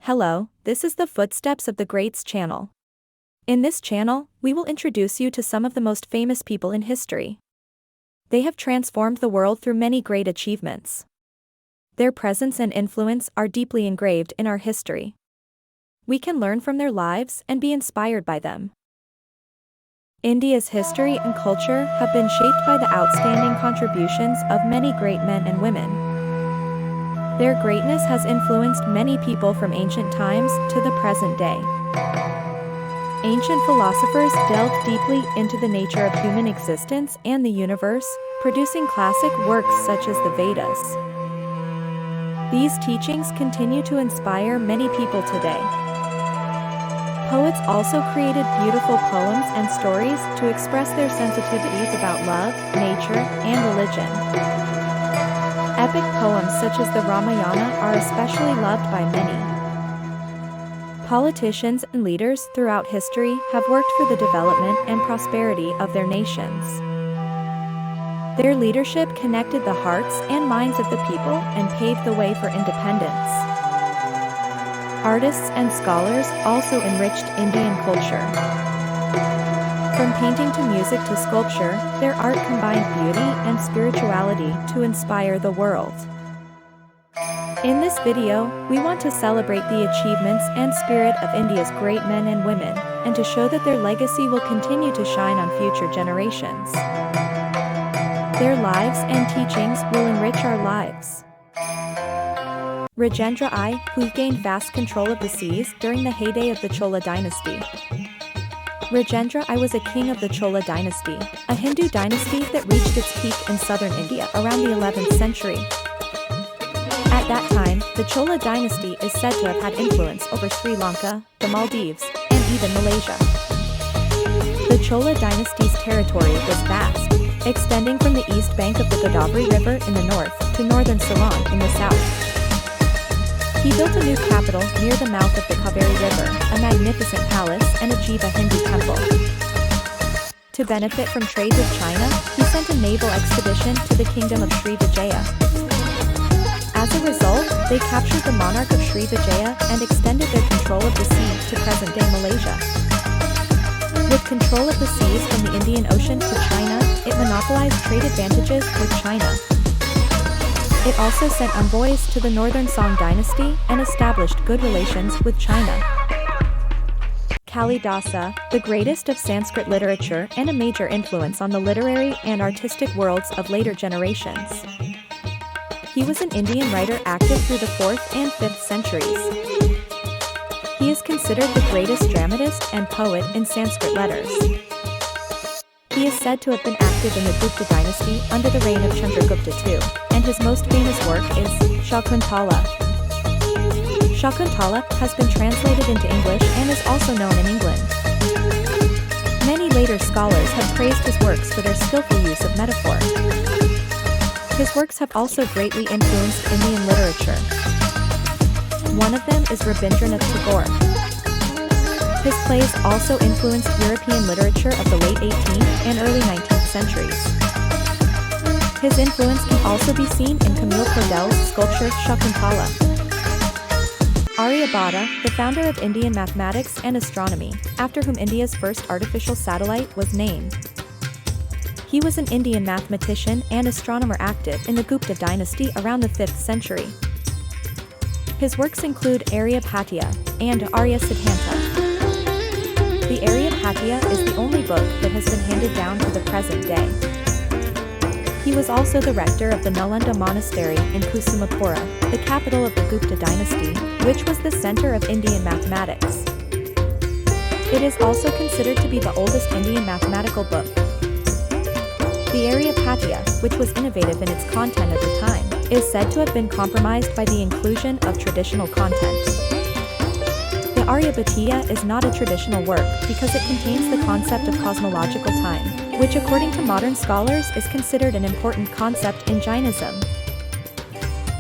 Hello, this is the Footsteps of the Greats channel. In this channel, we will introduce you to some of the most famous people in history. They have transformed the world through many great achievements. Their presence and influence are deeply engraved in our history. We can learn from their lives and be inspired by them. India's history and culture have been shaped by the outstanding contributions of many great men and women. Their greatness has influenced many people from ancient times to the present day. Ancient philosophers delved deeply into the nature of human existence and the universe, producing classic works such as the Vedas. These teachings continue to inspire many people today. Poets also created beautiful poems and stories to express their sensitivities about love, nature, and religion. Epic poems such as the Ramayana are especially loved by many. Politicians and leaders throughout history have worked for the development and prosperity of their nations. Their leadership connected the hearts and minds of the people and paved the way for independence. Artists and scholars also enriched Indian culture. From painting to music to sculpture, their art combined beauty and spirituality to inspire the world. In this video, we want to celebrate the achievements and spirit of India's great men and women, and to show that their legacy will continue to shine on future generations. Their lives and teachings will enrich our lives. Rajendra I, who gained vast control of the seas during the heyday of the Chola dynasty. Rajendra I was a king of the Chola dynasty, a Hindu dynasty that reached its peak in southern India around the 11th century. At that time, the Chola dynasty is said to have had influence over Sri Lanka, the Maldives, and even Malaysia. The Chola dynasty's territory was vast, extending from the east bank of the Godavari River in the north to northern Ceylon in the south. He built a new capital near the mouth of the Kaveri River, a magnificent palace and a Jiva Hindu temple. To benefit from trade with China, he sent a naval expedition to the kingdom of Sri Vijaya. As a result, they captured the monarch of Sri Vijaya and extended their control of the sea to present-day Malaysia. With control of the seas from the Indian Ocean to China, it monopolized trade advantages with China. It also sent envoys to the northern Song dynasty and established good relations with China. Kalidasa, the greatest of Sanskrit literature and a major influence on the literary and artistic worlds of later generations. He was an Indian writer active through the 4th and 5th centuries. He is considered the greatest dramatist and poet in Sanskrit letters. He is said to have been active in the Gupta dynasty under the reign of Chandragupta II, and his most famous work is Shakuntala. Shakuntala has been translated into English and is also known in England. Many later scholars have praised his works for their skillful use of metaphor. His works have also greatly influenced Indian literature. One of them is Rabindranath Tagore. His plays also influenced European literature of the late 18th and early 19th centuries. His influence can also be seen in Camille Claudel's sculpture Shakuntala. Aryabhata, the founder of Indian mathematics and astronomy, after whom India's first artificial satellite was named. He was an Indian mathematician and astronomer active in the Gupta dynasty around the 5th century. His works include Aryabhatya and Arya Siddhanta. The Aryabhatya is the only book that has been handed down to the present day. He was also the rector of the Nalanda Monastery in Kusumapura, the capital of the Gupta dynasty, which was the center of Indian mathematics. It is also considered to be the oldest Indian mathematical book. The Aryabhatya, which was innovative in its content at the time, is said to have been compromised by the inclusion of traditional content. The Aryabhatya is not a traditional work because it contains the concept of cosmological time, which according to modern scholars is considered an important concept in Jainism.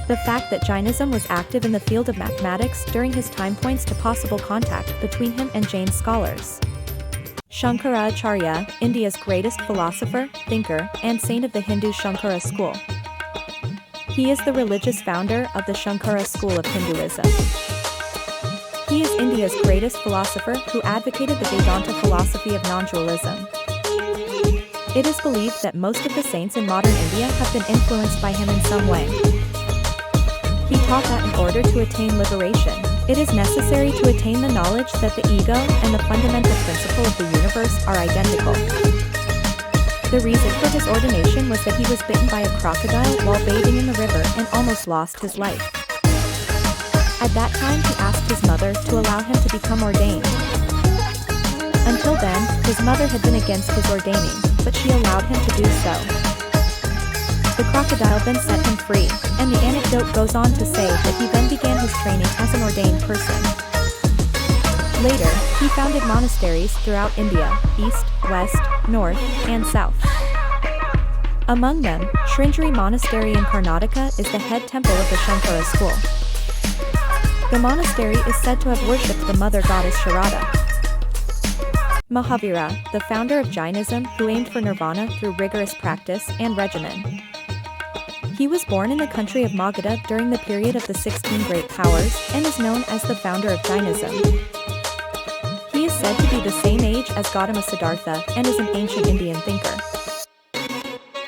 The fact that Jainism was active in the field of mathematics during his time points to possible contact between him and Jain scholars. Shankaracharya, India's greatest philosopher, thinker, and saint of the Hindu Shankara school. He is the religious founder of the Shankara school of Hinduism. He is India's greatest philosopher who advocated the Vedanta philosophy of non-dualism. It is believed that most of the saints in modern India have been influenced by him in some way. He taught that in order to attain liberation, it is necessary to attain the knowledge that the ego and the fundamental principle of the universe are identical. The reason for his ordination was that he was bitten by a crocodile while bathing in the river and almost lost his life. At that time he asked his mother to allow him to become ordained. Until then, his mother had been against his ordaining, but she allowed him to do so. The crocodile then set him free, and the anecdote goes on to say that he then began his training as an ordained person. Later, he founded monasteries throughout India, east, west, north, and south. Among them, Sringeri Monastery in Karnataka is the head temple of the Shankara school. The monastery is said to have worshipped the mother goddess Sharada. Mahavira, the founder of Jainism who aimed for nirvana through rigorous practice and regimen. He was born in the country of Magadha during the period of the 16 Great Powers and is known as the founder of Jainism. He is said to be the same age as Gautama Siddhartha and is an ancient Indian thinker.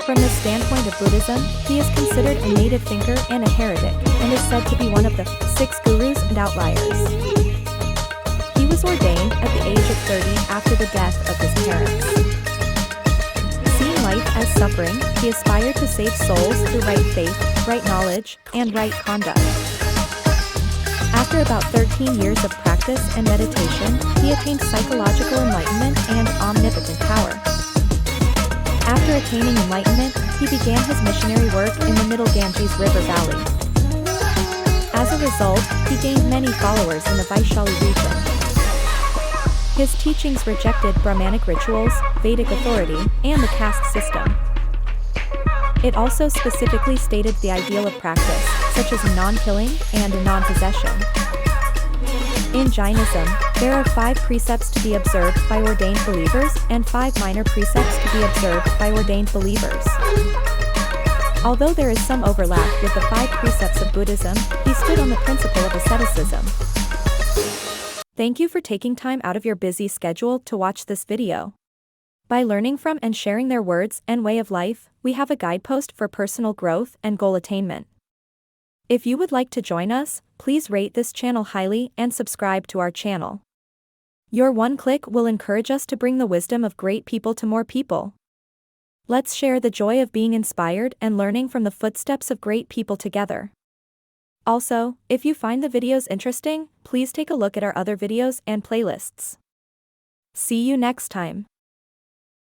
From the standpoint of Buddhism, he is considered a native thinker and a heretic, and is said to be one of the 6 gurus and outliers. He was ordained at the age of 30 after the death of his parents. Seeing life as suffering, he aspired to save souls through right faith, right knowledge, and right conduct. After about 13 years of practice and meditation, he attained psychological enlightenment and omnipotent power. After attaining enlightenment, he began his missionary work in the Middle Ganges River Valley. As a result, he gained many followers in the Vaishali region. His teachings rejected Brahmanic rituals, Vedic authority, and the caste system. It also specifically stated the ideal of practice, such as non-killing and non-possession. In Jainism, there are 5 precepts to be observed by ordained believers and 5 minor precepts to be observed by ordained believers. Although there is some overlap with the 5 precepts of Buddhism, he stood on the principle of asceticism. Thank you for taking time out of your busy schedule to watch this video. By learning from and sharing their words and way of life, we have a guidepost for personal growth and goal attainment. If you would like to join us, please rate this channel highly and subscribe to our channel. Your one click will encourage us to bring the wisdom of great people to more people. Let's share the joy of being inspired and learning from the footsteps of great people together. Also, if you find the videos interesting, please take a look at our other videos and playlists. See you next time.